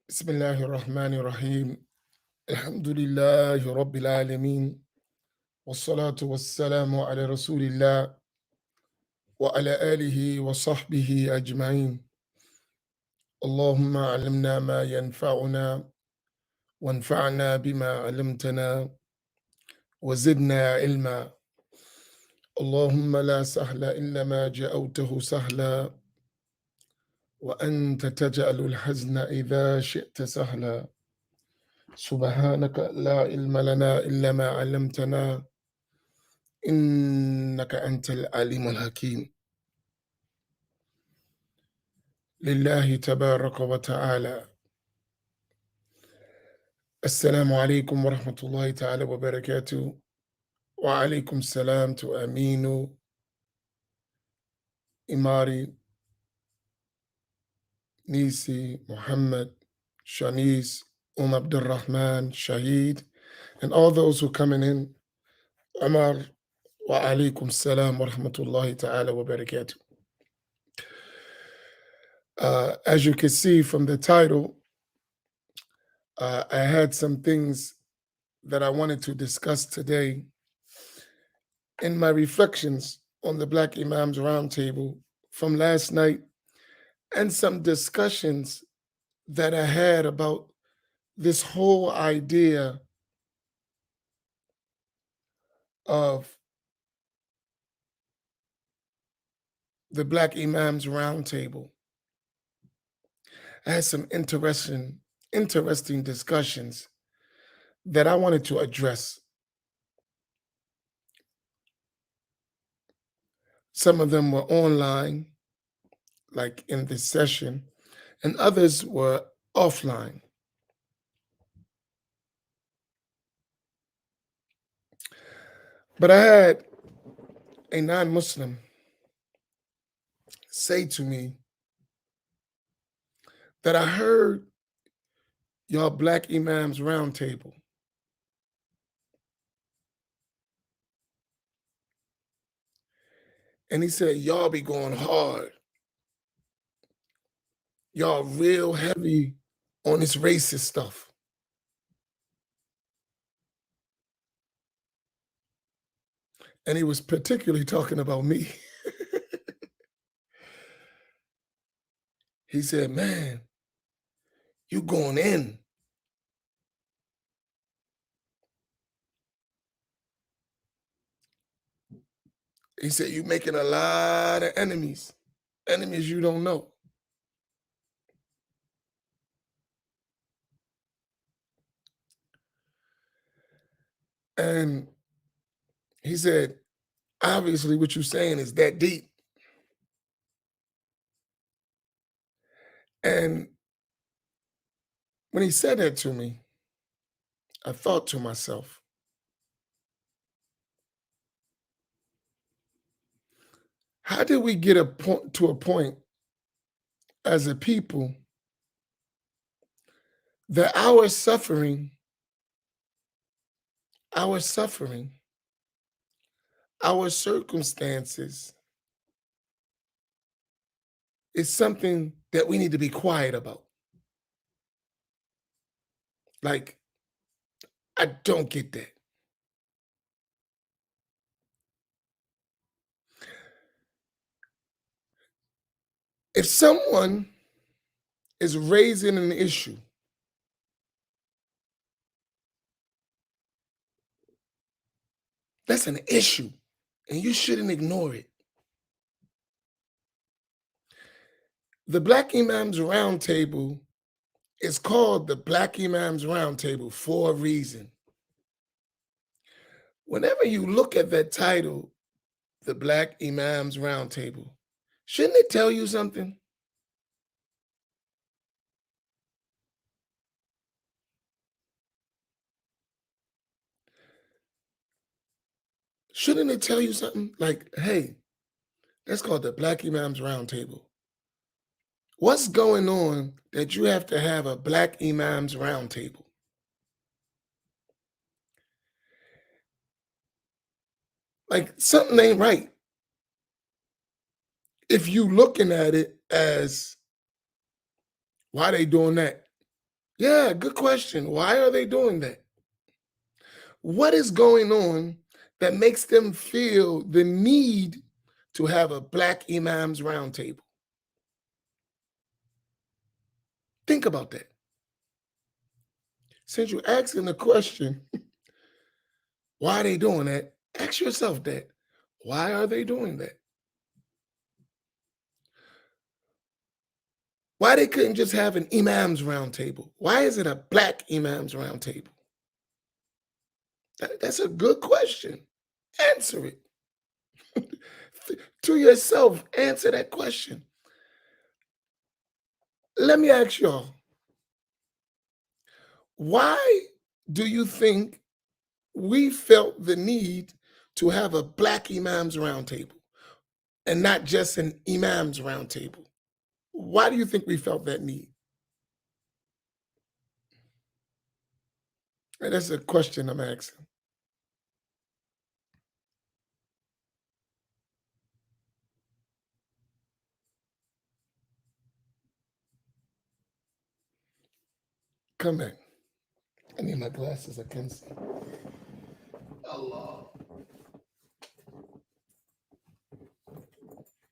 بسم الله الرحمن الرحيم. الحمد لله رب العالمين، والصلاة والسلام على رسول الله وعلى آله وصحبه أجمعين. اللهم علمنا ما ينفعنا وانفعنا بما علمتنا وزدنا علما. اللهم لا سهل إلا ما جعلته سهلا، وأنت تجعل الحزن إذا شئت سهلا. سبحانك لا علم لنا إلا ما علمتنا إنك أنت العليم الحكيم. لله تبارك وتعالى. السلام عليكم ورحمة الله تعالى وبركاته. وعليكم السلام to Aminu, Imari, Nisi, Muhammad, Shanice, Abdul Rahman, Shahid, and all those who are coming in. Amar, wa alaikum salam wa rahmatullahi ta'ala wa barakatuh. As you can see from the title, I had some things that I wanted to discuss today in my reflections on the Black Imams Roundtable from last night, and some discussions that I had about this whole idea of the Black Imams Roundtable. I had some interesting discussions that I wanted to address. Some of them were online, like in this session, and others were offline. But I had a non-Muslim say to me that I heard y'all Black Imams Roundtable. And he said, y'all be going hard. Y'all real heavy on this racist stuff. And he was particularly talking about me. He said, man, you going in. He said, you making a lot of enemies you don't know. And he said, obviously what you're saying is that deep. And when he said that to me, I thought to myself, how did we get to a point as a people that our suffering, our circumstances is something that we need to be quiet about? Like, I don't get that. If someone is raising an issue, that's an issue, and you shouldn't ignore it. The Black Imams Roundtable is called the Black Imams Roundtable for a reason. Whenever you look at that title, the Black Imams Roundtable, shouldn't it tell you something? Shouldn't it tell you something? Like, hey, that's called the Black Imams Roundtable. What's going on that you have to have a Black Imams Roundtable? Like, something ain't right. If you looking at it as, why they doing that? Yeah, good question. Why are they doing that? What is going on that makes them feel the need to have a Black Imams Roundtable? Think about that. Since you're asking the question, why are they doing that? Ask yourself that. Why are they doing that? Why they couldn't just have an Imams Roundtable? Why is it a Black Imams Roundtable? That's a good question. Answer it. To yourself, answer that question. Let me ask y'all, why do you think we felt the need to have a Black Imams Roundtable and not just an Imams Roundtable? Why do you think we felt that need? And that's a question I'm asking. Come back. I need my glasses. I can't see. Allah.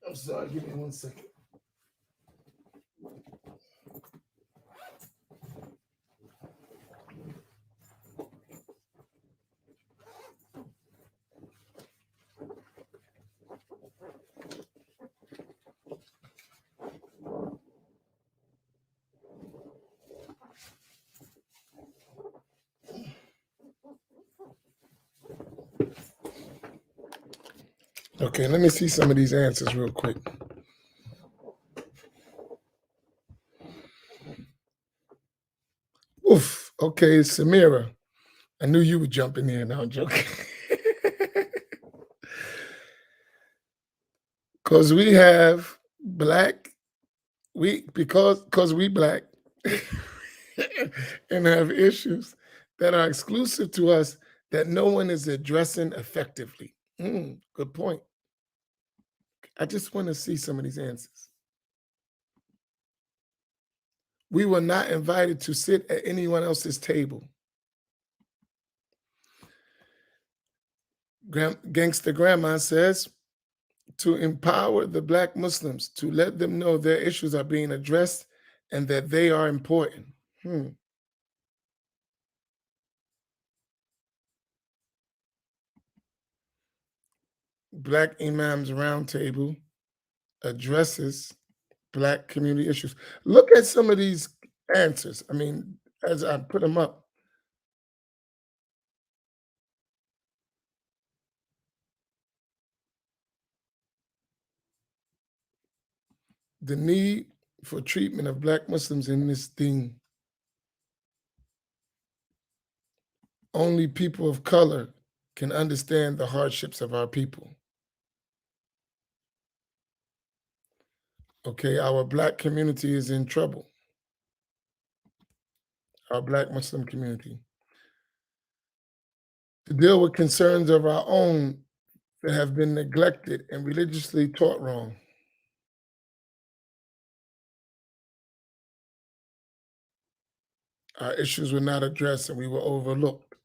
I'm sorry. Give me 1 second. Okay, let me see some of these answers real quick. Oof. Okay, Samira. I knew you would jump in there. Now I'm joking. Because we have black, because we black and have issues that are exclusive to us that no one is addressing effectively. Good point. I just want to see some of these answers. We were not invited to sit at anyone else's table. Gangster Grandma says, to empower the Black Muslims, to let them know their issues are being addressed and that they are important. Black Imams Roundtable addresses Black community issues. Look at some of these answers. I mean, as I put them up. The need for treatment of Black Muslims in this thing. Only people of color can understand the hardships of our people. Okay, our Black community is in trouble. Our Black Muslim community. To deal with concerns of our own that have been neglected and religiously taught wrong. Our issues were not addressed and we were overlooked.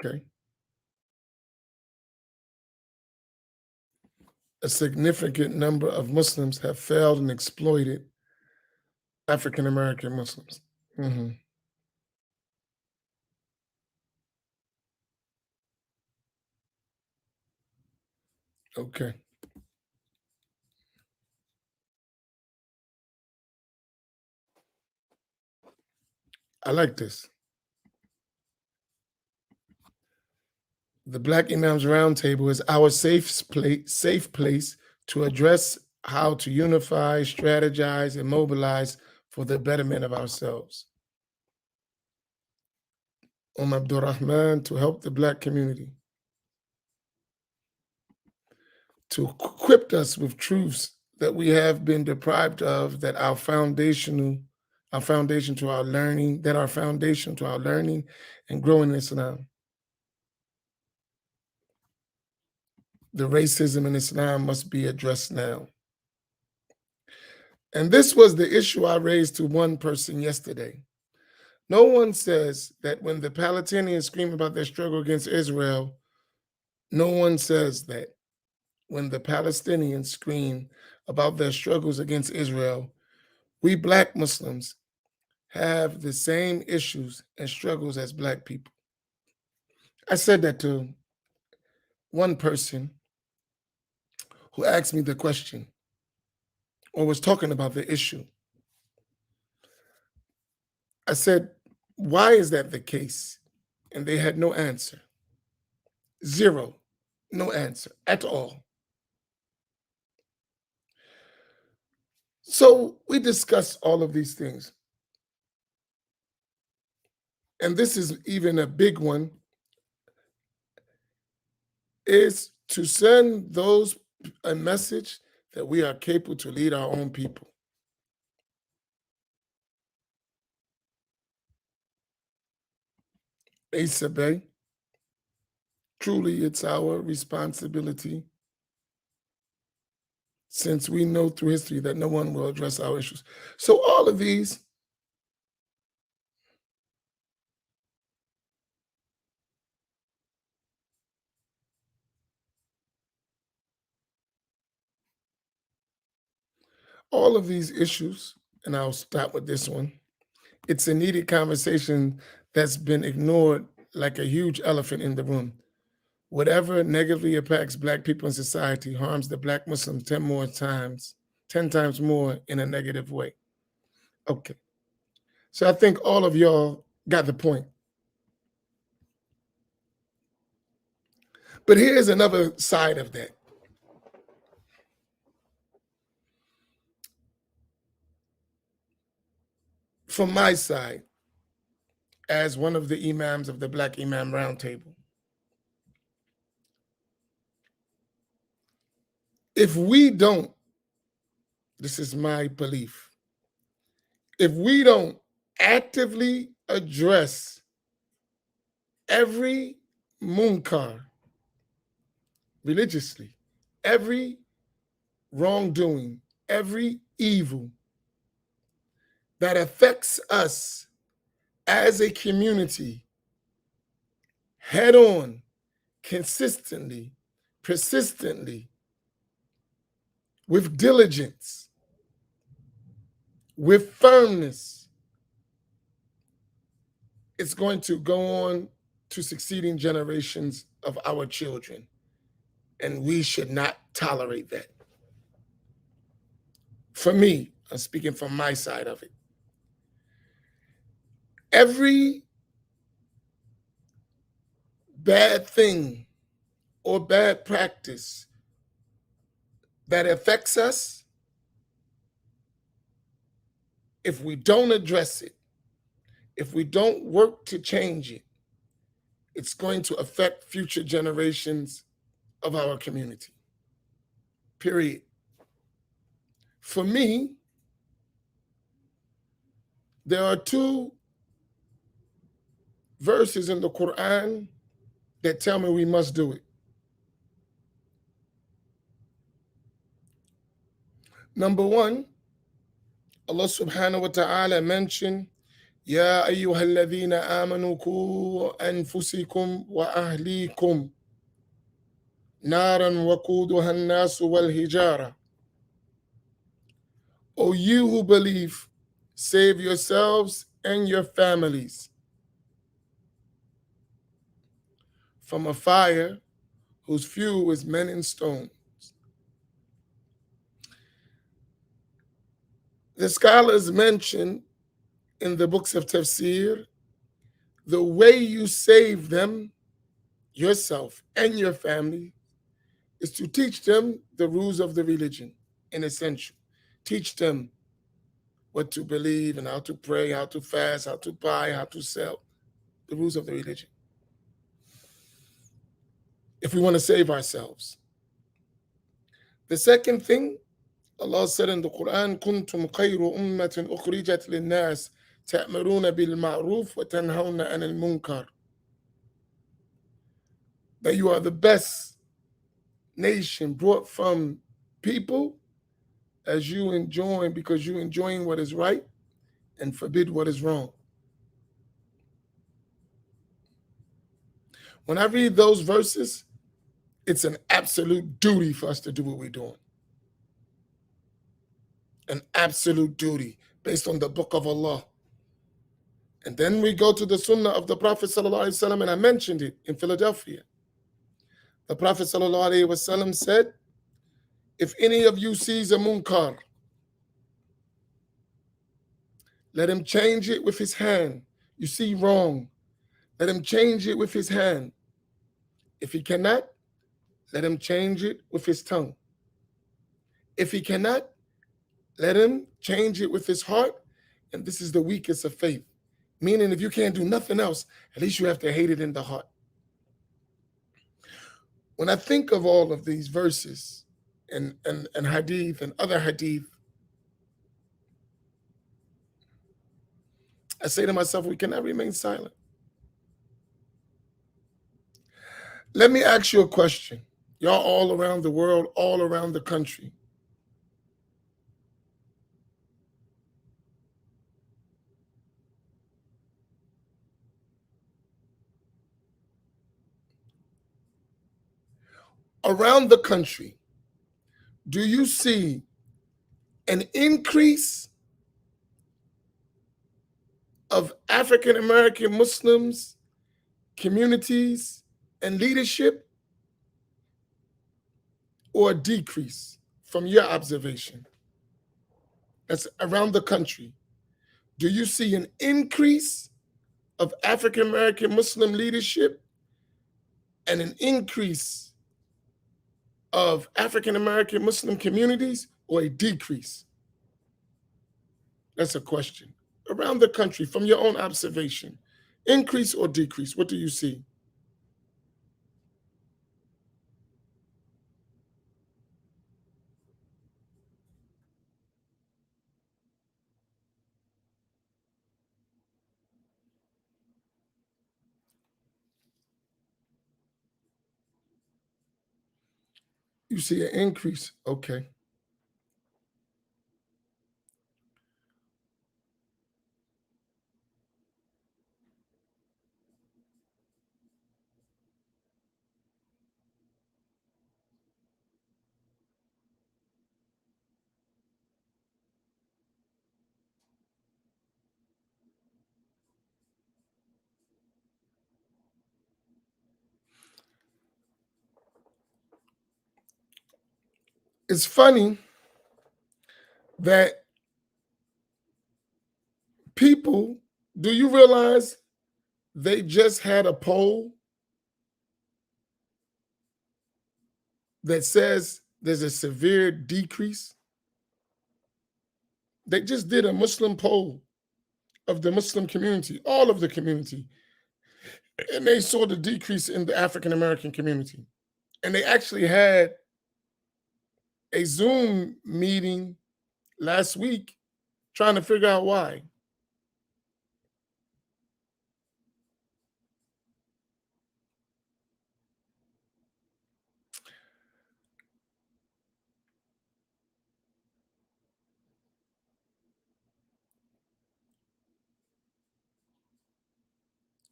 Okay. A significant number of Muslims have failed and exploited African American Muslims. Okay. I like this. The Black Imams Roundtable is our safe place to address how to unify, strategize, and mobilize for the betterment of ourselves. Abdurrahman, to help the Black community, to equip us with truths that we have been deprived of, that our foundation to our learning and growing in Islam. The racism in Islam must be addressed now. And this was the issue I raised to one person yesterday. No one says that when the Palestinians scream about their struggle against Israel, no one says that when the Palestinians scream about their struggles against Israel, we Black Muslims have the same issues and struggles as Black people. I said that to one person who asked me the question or was talking about the issue. I said, why is that the case? And they had no answer. Zero. No answer at all. So we discussed all of these things. And this is even a big one, is to send those a message that we are capable to lead our own people. Asa Bey, truly it's our responsibility, since we know through history that no one will address our issues. So all of these issues, and I'll start with this one, it's a needed conversation that's been ignored like a huge elephant in the room. Whatever negatively impacts Black people in society harms the Black Muslims 10 times more in a negative way. Okay. So I think all of y'all got the point. But here's another side of that. From my side, as one of the imams of the Black Imam Roundtable, if we don't, this is my belief, if we don't actively address every munkar religiously, every wrongdoing, every evil that affects us as a community head on, consistently, persistently, with diligence, with firmness, it's going to go on to succeeding generations of our children. And we should not tolerate that. For me, I'm speaking from my side of it. Every bad thing or bad practice that affects us, if we don't address it, if we don't work to change it, it's going to affect future generations of our community. Period. For me, there are two verses in the Quran that tell me we must do it. Number one, Allah subhanahu wa ta'ala mentioned, يا أيها الذين آمنوا قوا أنفسكم وأهليكم نارا وقودها الناس والحجارة. O you who believe, save yourselves and your families from a fire whose fuel is men and stones. The scholars mention in the books of tafsir, the way you save them, yourself and your family, is to teach them the rules of the religion, in essential. Teach them what to believe and how to pray, how to fast, how to buy, how to sell, the rules of the religion. If we want to save ourselves. The second thing, Allah said in the Quran, كنتم خير أمة أخرجت للناس تأمرون بالمعروف وتنهون عن المنكر. That you are the best nation brought from people because you enjoying what is right and forbid what is wrong. When I read those verses, it's an absolute duty for us to do what we're doing. An absolute duty based on the book of Allah. And then we go to the sunnah of the Prophet ﷺ, and I mentioned it in Philadelphia. The Prophet ﷺ said, if any of you sees a munkar, let him change it with his hand. You see wrong, let him change it with his hand. If he cannot, let him change it with his tongue. If he cannot, let him change it with his heart. And this is the weakest of faith. Meaning, if you can't do nothing else, at least you have to hate it in the heart. When I think of all of these verses and hadith and other hadith, I say to myself, we cannot remain silent. Let me ask you a question. Y'all all around the world, all around the country. Around the country, do you see an increase of African American Muslims, communities, and leadership, or a decrease from your observation? That's around the country. Do you see an increase of African American Muslim leadership and an increase of African American Muslim communities, or a decrease? That's a question. Around the country, from your own observation, increase or decrease, what do you see? You see an increase, okay. It's funny that people, do you realize they just had a poll that says there's a severe decrease? They just did a Muslim poll of the Muslim community, all of the community, and they saw the decrease in the African American community. And they actually had a Zoom meeting last week trying to figure out why.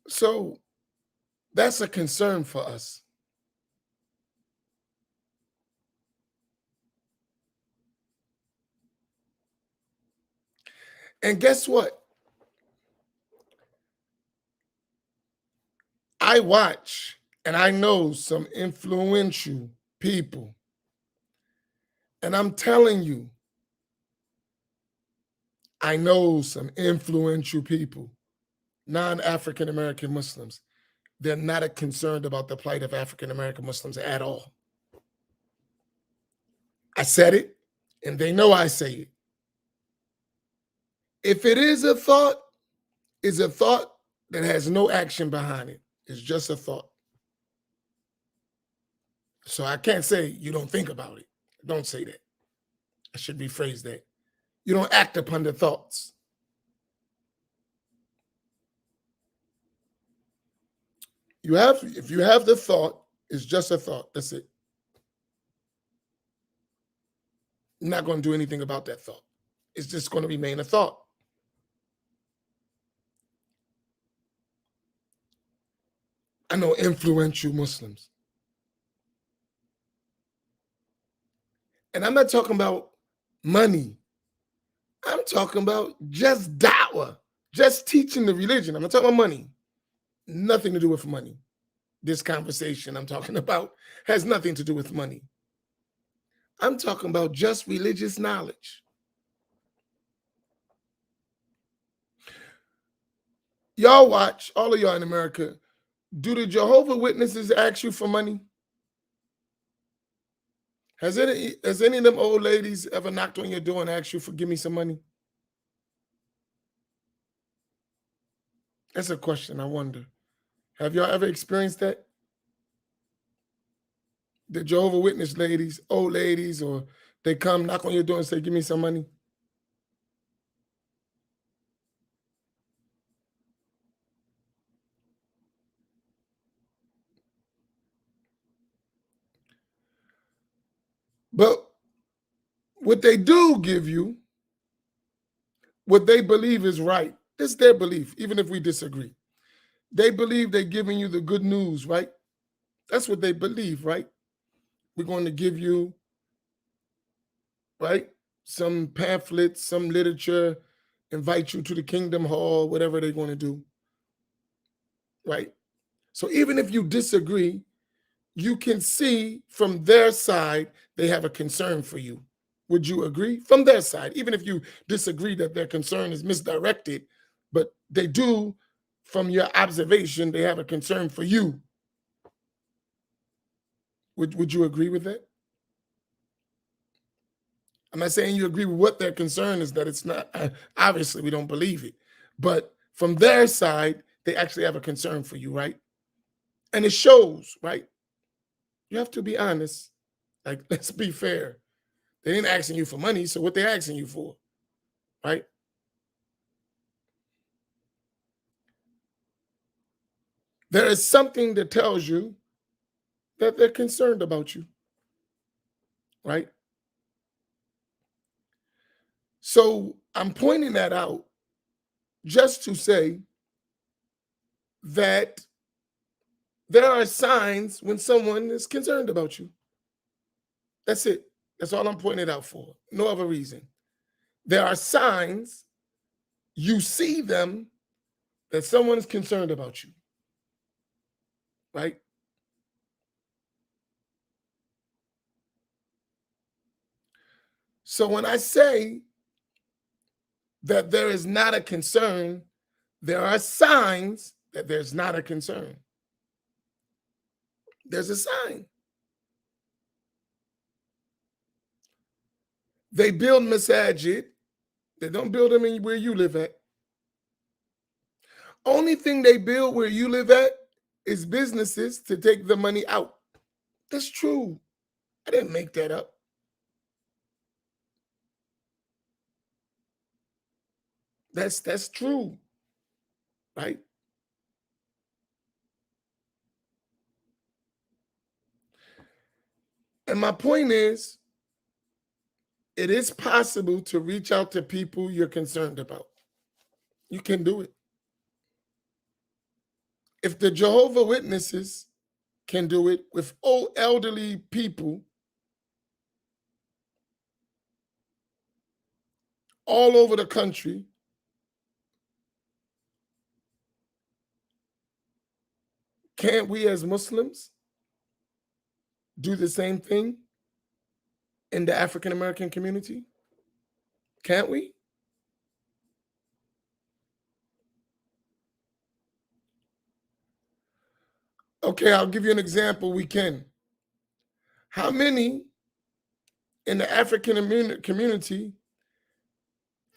So that's a concern for us. And guess what? I watch and I know some influential people. And I'm telling you, I know some influential people, non-African American Muslims. They're not concerned about the plight of African American Muslims at all. I said it, and they know I say it. If it is a thought, it's a thought that has no action behind it. It's just a thought. So I can't say you don't think about it. Don't say that. I should rephrase that. You don't act upon the thoughts. If you have the thought, it's just a thought. That's it. You're not going to do anything about that thought. It's just going to remain a thought. I know influential Muslims. And I'm not talking about money. I'm talking about just da'wah, just teaching the religion. I'm not talking about money. Nothing to do with money. This conversation I'm talking about has nothing to do with money. I'm talking about just religious knowledge. Y'all watch, all of y'all in America, do the Jehovah Witnesses ask you for money? Has any of them old ladies ever knocked on your door and asked you for give me some money? That's a question I wonder. Have y'all ever experienced that? The Jehovah Witness ladies, old ladies, or they come knock on your door and say, give me some money? But what they do give you, what they believe is right. It's their belief, even if we disagree. They believe they're giving you the good news, right? That's what they believe, right? We're going to give you, right, some pamphlets, some literature, invite you to the Kingdom Hall, whatever they're going to do, right? So even if you disagree, you can see from their side they have a concern for you. Would you agree? From their side, even if you disagree that their concern is misdirected, but they do, from your observation, they have a concern for you. Would you agree with that? I'm not saying you agree with what their concern is, that it's not, obviously we don't believe it, but from their side, they actually have a concern for you, right? And it shows, right? You have to be honest. Like, let's be fair. They ain't asking you for money, so what they asking you for, right? There is something that tells you that they're concerned about you, right? So I'm pointing that out just to say that there are signs when someone is concerned about you. That's it. That's all I'm pointing it out for. No other reason. There are signs, you see them, that someone is concerned about you, right? So when I say that there is not a concern, there are signs that there's not a concern. There's a sign. They build masajid. They don't build them in where you live at. Only thing they build where you live at is businesses to take the money out. That's true. I didn't make that up. That's true, right? And my point is, it is possible to reach out to people you're concerned about. You can do it. If the Jehovah Witnesses can do it with old elderly people all over the country, can't we as Muslims do the same thing in the African American community? Can't we? Okay, I'll give you an example. We can. How many in the African community,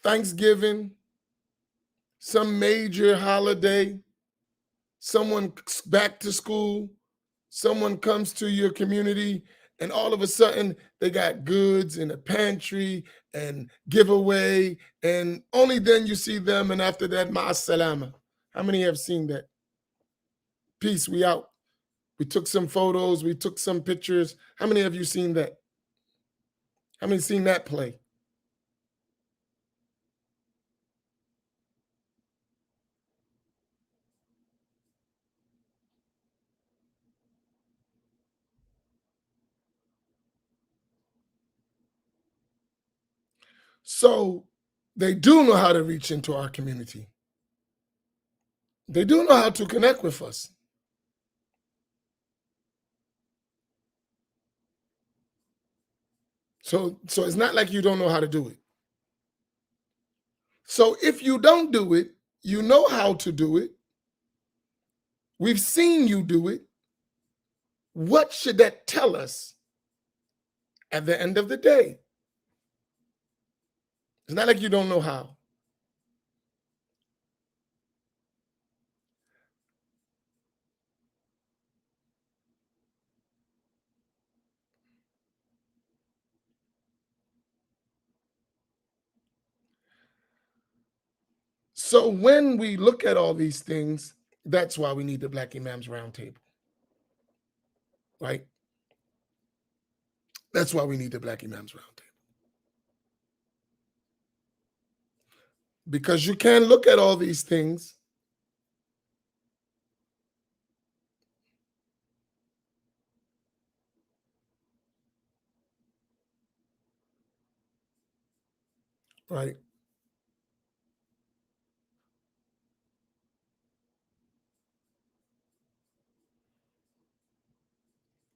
Thanksgiving, some major holiday, someone back to school, someone comes to your community, and all of a sudden they got goods in the pantry and giveaway, and only then you see them, and after that, ma'as salama. How many have seen that? Peace, we out. We took some photos, we took some pictures. How many of you seen that? How many seen that play? So they do know how to reach into our community. They do know how to connect with us. So it's not like you don't know how to do it. So if you don't do it, you know how to do it. We've seen you do it. What should that tell us at the end of the day? It's not like you don't know how. So when we look at all these things, that's why we need the Black Imams Roundtable, right? That's why we need the Black Imams Roundtable. Because you can look at all these things right?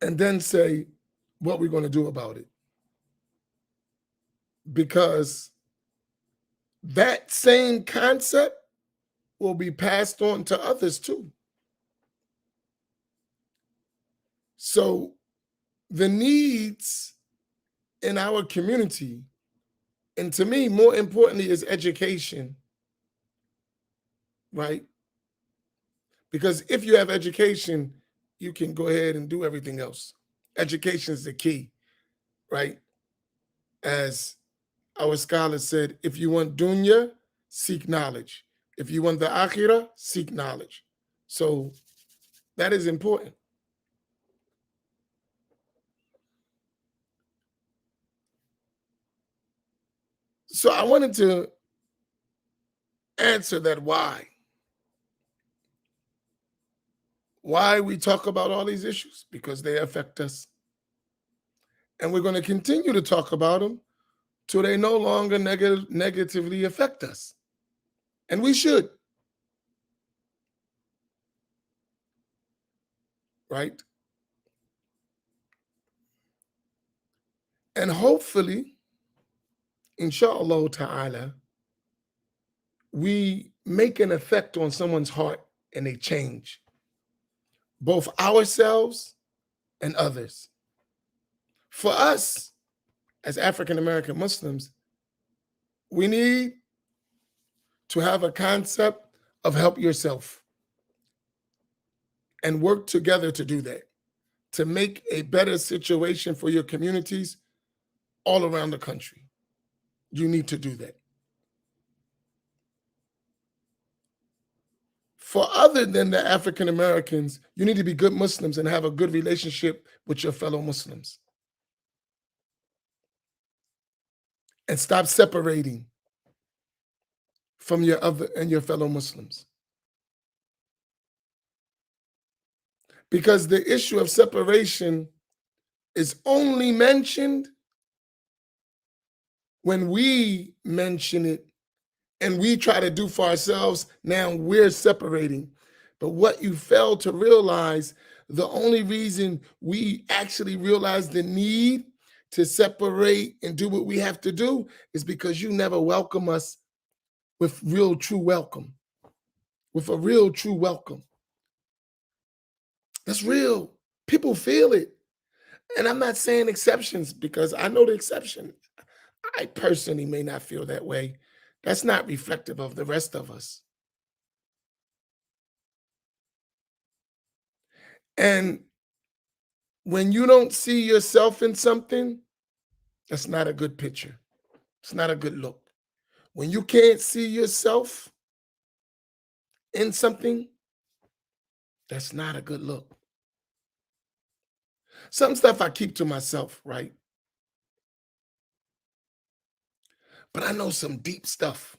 And then say what we're going to do about it. Because that same concept will be passed on to others too. So the needs in our community, and to me, more importantly, is education, right? Because if you have education, you can go ahead and do everything else. Education is the key, right? As our scholars said, if you want dunya, seek knowledge. If you want the akhirah, seek knowledge. So that is important. So I wanted to answer that why. Why we talk about all these issues? Because they affect us. And we're going to continue to talk about them till they no longer negatively affect us. And we should, right? And hopefully, inshallah ta'ala, we make an effect on someone's heart and they change, both ourselves and others. For us, as African American Muslims, we need to have a concept of help yourself and work together to do that, to make a better situation for your communities all around the country. You need to do that. For other than the African Americans, you need to be good Muslims and have a good relationship with your fellow Muslims. And stop separating from your other and your fellow Muslims. Because the issue of separation is only mentioned when we mention it and we try to do for ourselves. Now we're separating. But what you fail to realize, the only reason we actually realize the need to separate and do what we have to do is because you never welcome us with real true welcome, with a real true welcome. That's real. People feel it. And I'm not saying exceptions because I know the exception. I personally may not feel that way. That's not reflective of the rest of us. And when you don't see yourself in something, that's not a good picture. It's not a good look. When you can't see yourself in something, that's not a good look. Some stuff I keep to myself, right? But I know some deep stuff.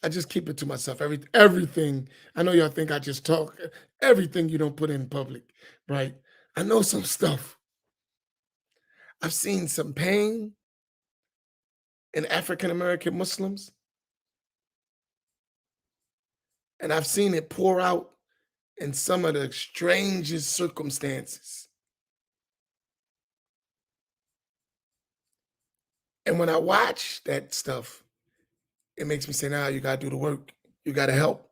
I just keep it to myself. Everything. I know y'all think I just talk. Everything you don't put in public, right? I know some stuff. I've seen some pain. in African American Muslims, and I've seen it pour out in some of the strangest circumstances. And when I watch that stuff, it makes me say, "Now you got to do the work. You got to help.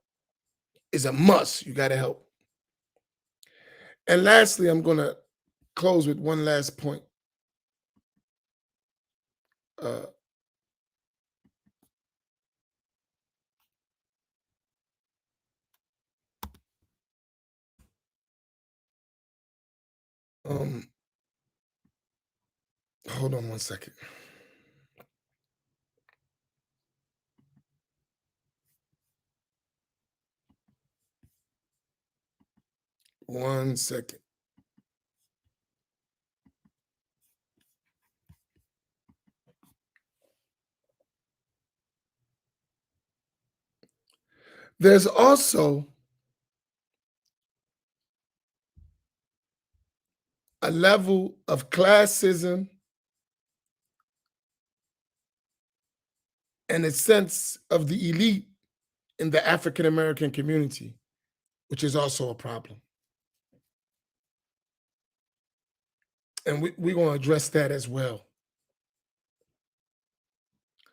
It's a must. You got to help." And lastly, I'm going to close with one last point. Uh, um, hold on one second. One second. There's also a level of classism and a sense of the elite in the African American community, which is also a problem. And we're going to address that as well.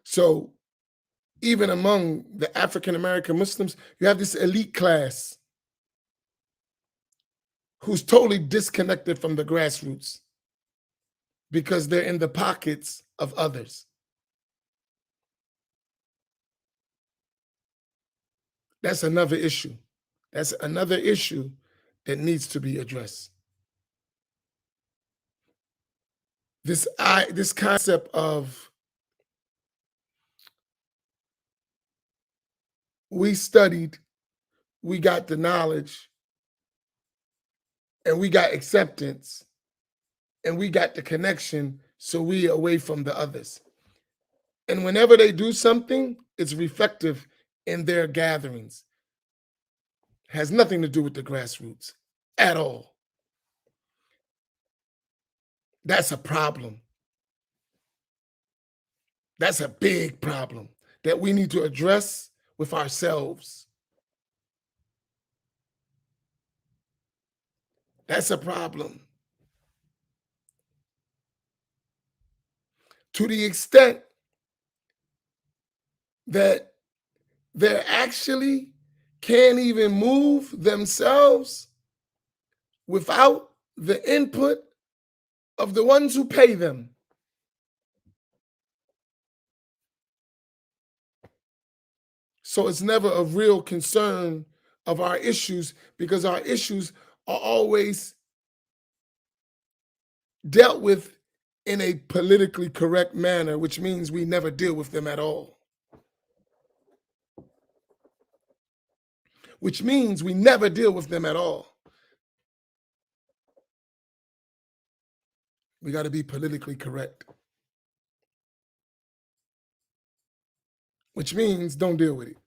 So, even among the African American Muslims, you have this elite class who's totally disconnected from the grassroots because they're in the pockets of others. That's another issue. That's another issue that needs to be addressed. This concept of we studied, we got the knowledge, and we got acceptance, and we got the connection, so we away from the others. And whenever they do something, it's reflective in their gatherings. Has nothing to do with the grassroots at all. That's a problem. That's a big problem that we need to address with ourselves. That's a problem. To the extent that they actually can't even move themselves without the input of the ones who pay them. So it's never a real concern of our issues because our issues are always dealt with in a politically correct manner, which means we never deal with them at all. Which means we never deal with them at all. We got to be politically correct. Which means don't deal with it.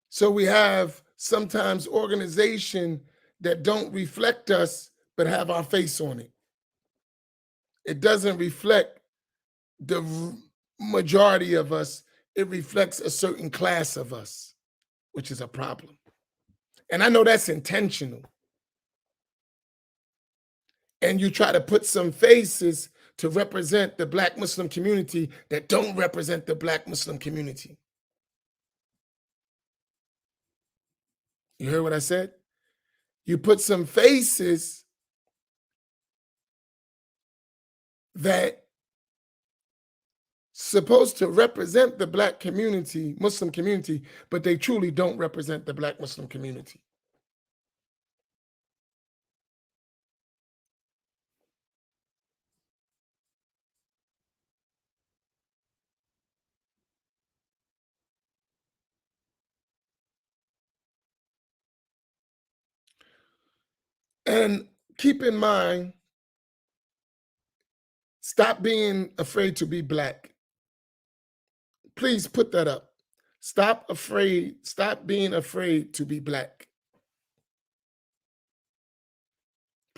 So we have sometimes organization that don't reflect us, but have our face on it. It doesn't reflect the majority of us. It reflects a certain class of us, which is a problem. And I know that's intentional. And you try to put some faces to represent the Black Muslim community that don't represent the Black Muslim community. You heard what I said? You put some faces that supposed to represent the Black community, Muslim community, but they truly don't represent the Black Muslim community. And keep in mind, stop being afraid to be Black. Please put that up. Stop being afraid to be Black.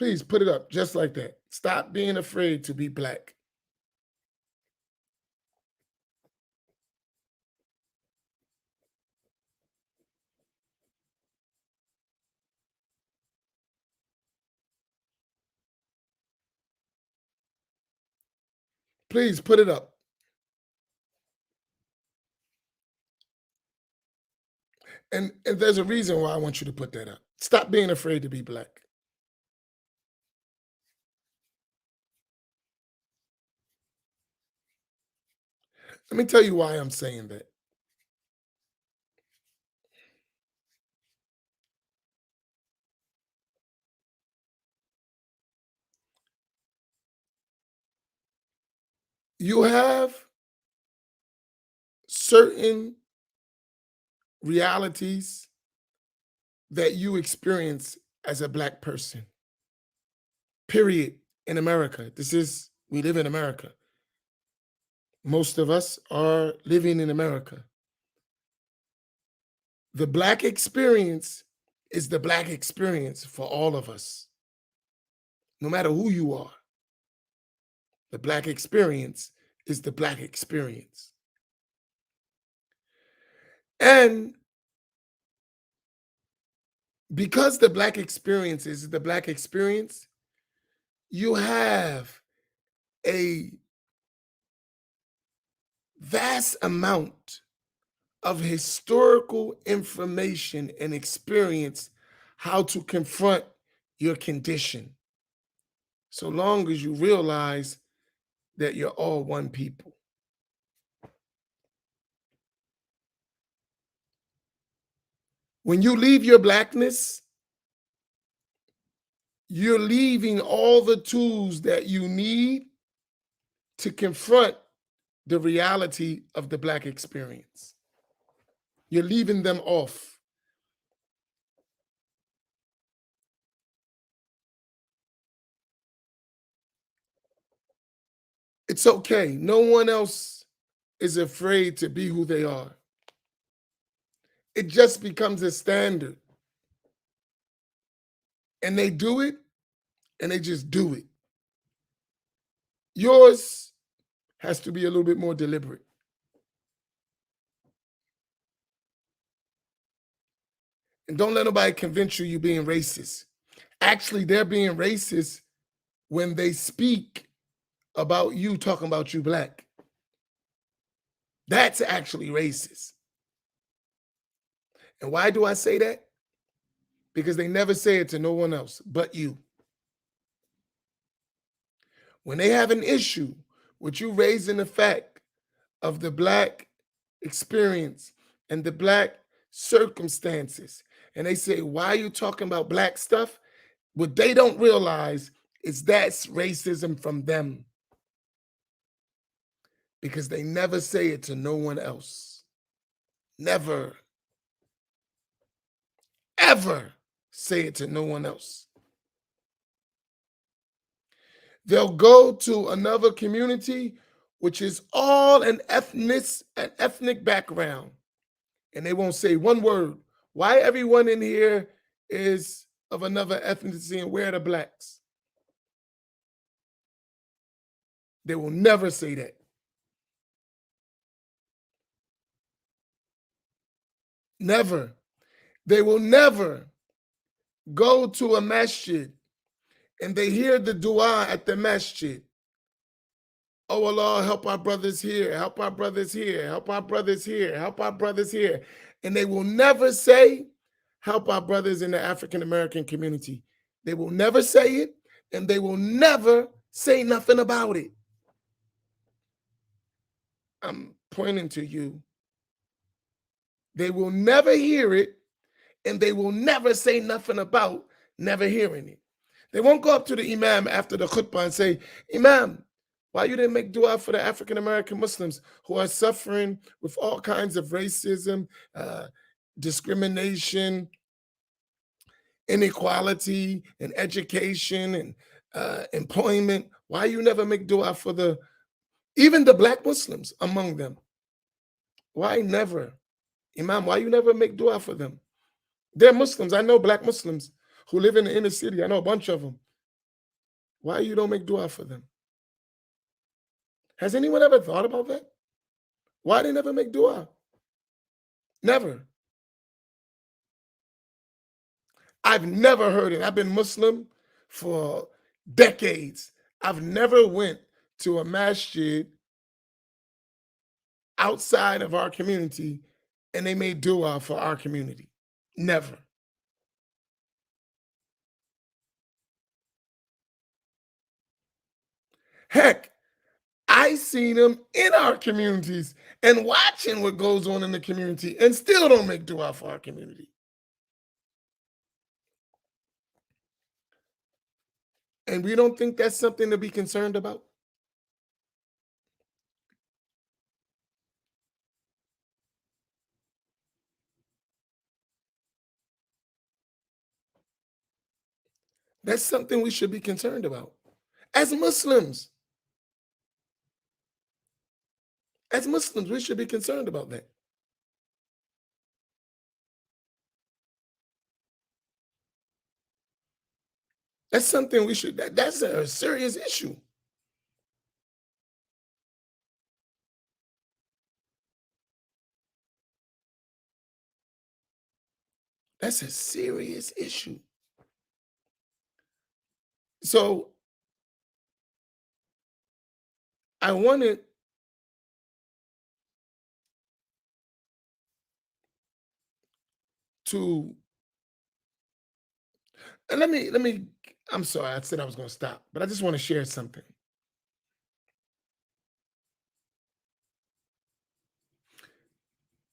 Please put it up just like that. Stop being afraid to be black. Please put it up. And there's a reason why I want you to put that up. Stop being afraid to be black. Let me tell you why I'm saying that. You have certain realities that you experience as a black person, period, in America. We live in America. Most of us are living in America. The black experience is the black experience for all of us, no matter who you are. The black experience is the black experience. And because the black experience is the black experience, you have a vast amount of historical information and experience how to confront your condition, so long as you realize that you're all one people. When you leave your blackness, you're leaving all the tools that you need to confront the reality of the black experience. You're leaving them off. It's okay. No one else is afraid to be who they are. It just becomes a standard. And they do it, and they just do it. Yours has to be a little bit more deliberate. And don't let nobody convince you you're being racist. Actually, they're being racist when they speak about you talking about you black. That's actually racist. And why do I say that? Because they never say it to no one else but you. When they have an issue with you raising the fact of the black experience and the black circumstances, and they say, why are you talking about black stuff? What they don't realize is that's racism from them, because they never say it to no one else. Never, ever say it to no one else. They'll go to another community, which is all an ethnic background, and they won't say one word. Why everyone in here is of another ethnicity and where are the blacks? They will never say that. Never. They will never go to a masjid and they hear the dua at the masjid. Oh Allah, help our brothers here, help our brothers here, help our brothers here, help our brothers here. And they will never say, help our brothers in the African American community. They will never say it, and they will never say nothing about it. I'm pointing to you. They will never hear it, and they will never say nothing about never hearing it. They won't go up to the Imam after the khutbah and say, Imam, why you didn't make dua for the African American Muslims who are suffering with all kinds of racism, discrimination, inequality, and education and employment? Why you never make dua for even the black Muslims among them? Why never? Imam, why you never make dua for them? They're Muslims. I know black Muslims who live in the inner city. I know a bunch of them. Why you don't make dua for them? Has anyone ever thought about that? Why they never make dua? Never. I've never heard it. I've been Muslim for decades. I've never went to a masjid outside of our community and they made dua for our community. Never. Heck, I seen them in our communities and watching what goes on in the community and still don't make dua for our community. And we don't think that's something to be concerned about. That's something we should be concerned about. As Muslims, we should be concerned about that. That's something we should, that's a serious issue. That's a serious issue. So I wanted to, and I'm sorry, I said I was going to stop, but I just want to share something.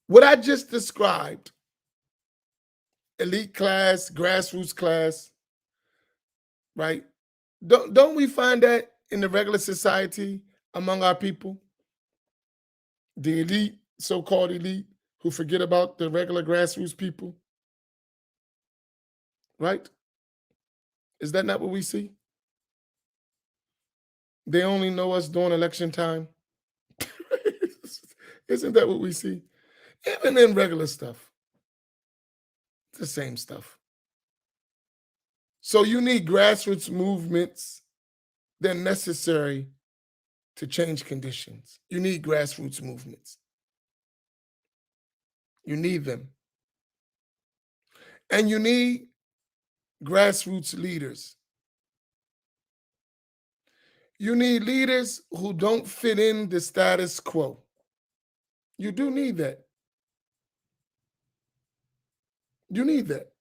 What I just described, elite class, grassroots class, right? Don't we find that in the regular society among our people? The elite, so-called elite, who forget about the regular grassroots people, right? Is that not what we see? They only know us during election time. Isn't that what we see? Even in regular stuff, it's the same stuff. So you need grassroots movements. They're necessary to change conditions. You need grassroots movements. You need them. And you need grassroots leaders. You need leaders who don't fit in the status quo. You do need that. You need that.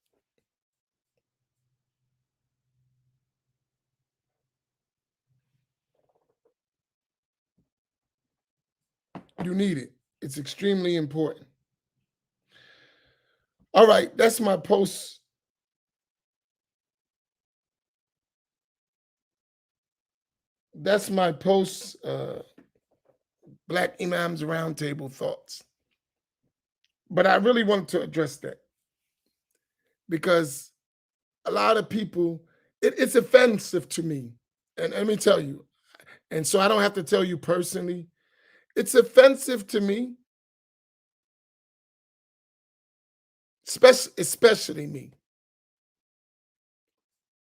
You need it. It's extremely important. All right, that's my post. That's my post Black Imams Roundtable thoughts. But I really wanted to address that because a lot of people, it's offensive to me. And let me tell you, and so I don't have to tell you personally, it's offensive to me, especially me,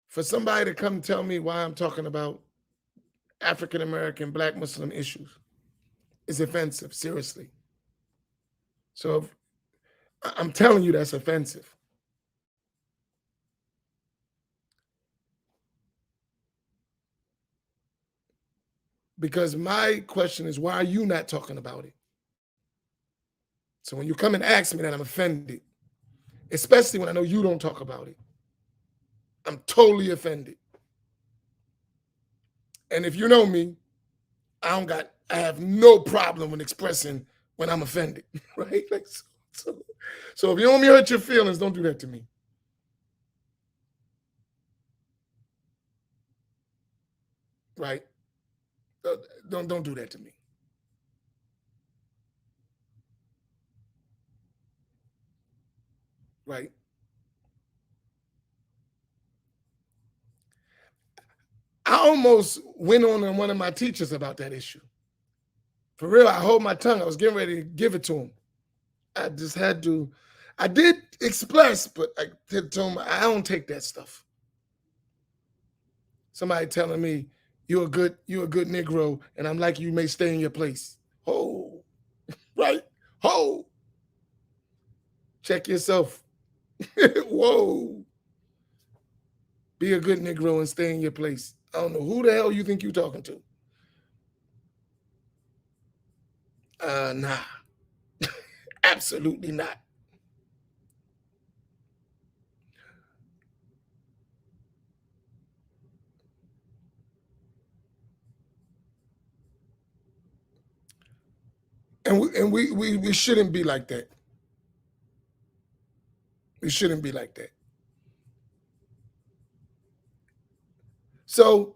for somebody to come tell me why I'm talking about African American, Black Muslim issues. It's offensive, seriously. So I'm telling you that's offensive. Because my question is, why are you not talking about it? So when you come and ask me that, I'm offended, especially when I know you don't talk about it. I'm totally offended. And if you know me, I have no problem with expressing when I'm offended, right? Like, so if you want me to hurt your feelings, don't do that to me. Right? Don't do that to me. Right? I almost went on one of my teachers about that issue. For real, I hold my tongue. I was getting ready to give it to him. I just had to. I did express, but I told him I don't take that stuff. Somebody telling me you're a good Negro, and I'm like, you may stay in your place. Oh, right? Oh, check yourself. Whoa. Be a good Negro and stay in your place. I don't know who the hell you think you're talking to. Nah. Absolutely not. And we shouldn't be like that. We shouldn't be like that. So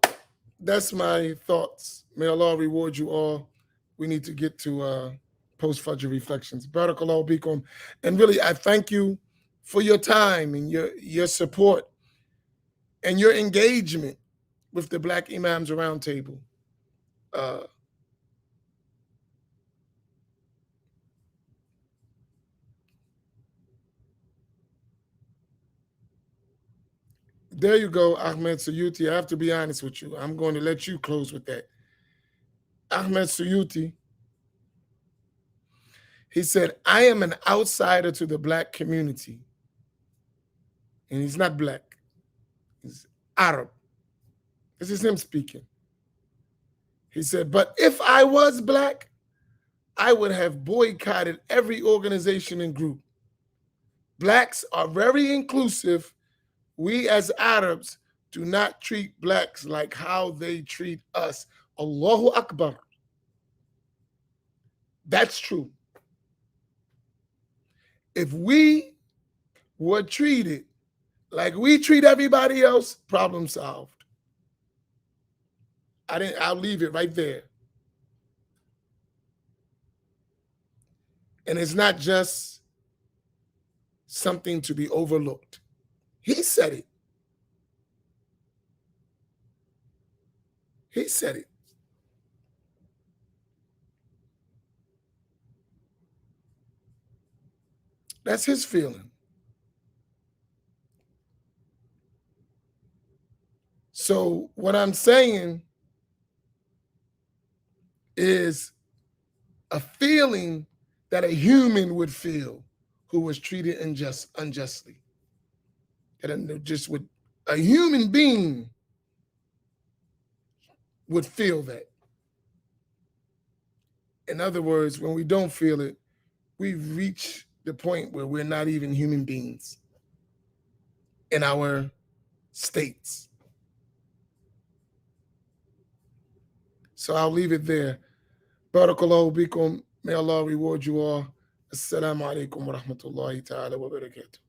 that's my thoughts. May Allah reward you all. We need to get to post-Fajr reflections. Barakallahu bikum. And really, I thank you for your time and your support and your engagement with the Black Imams Roundtable. There you go, Ahmed Suyuti. I have to be honest with you. I'm going to let you close with that. Ahmed Suyuti, he said, I am an outsider to the Black community. And he's not Black. He's Arab. This is him speaking. He said, but if I was Black, I would have boycotted every organization and group. Blacks are very inclusive. We as Arabs do not treat Blacks like how they treat us. Allahu Akbar. That's true. If we were treated like we treat everybody else, problem solved. I'll leave it right there. And it's not just something to be overlooked. He said it. He said it. That's his feeling. So what I'm saying is a feeling that a human would feel who was treated unjustly. That just would, a human being would feel that. In other words, when we don't feel it, we've reached the point where we're not even human beings in our states. So I'll leave it there. Barakallahu bikum. May Allah reward you all. Assalamu alaikum wa rahmatullahi ta'ala wa barakatuh.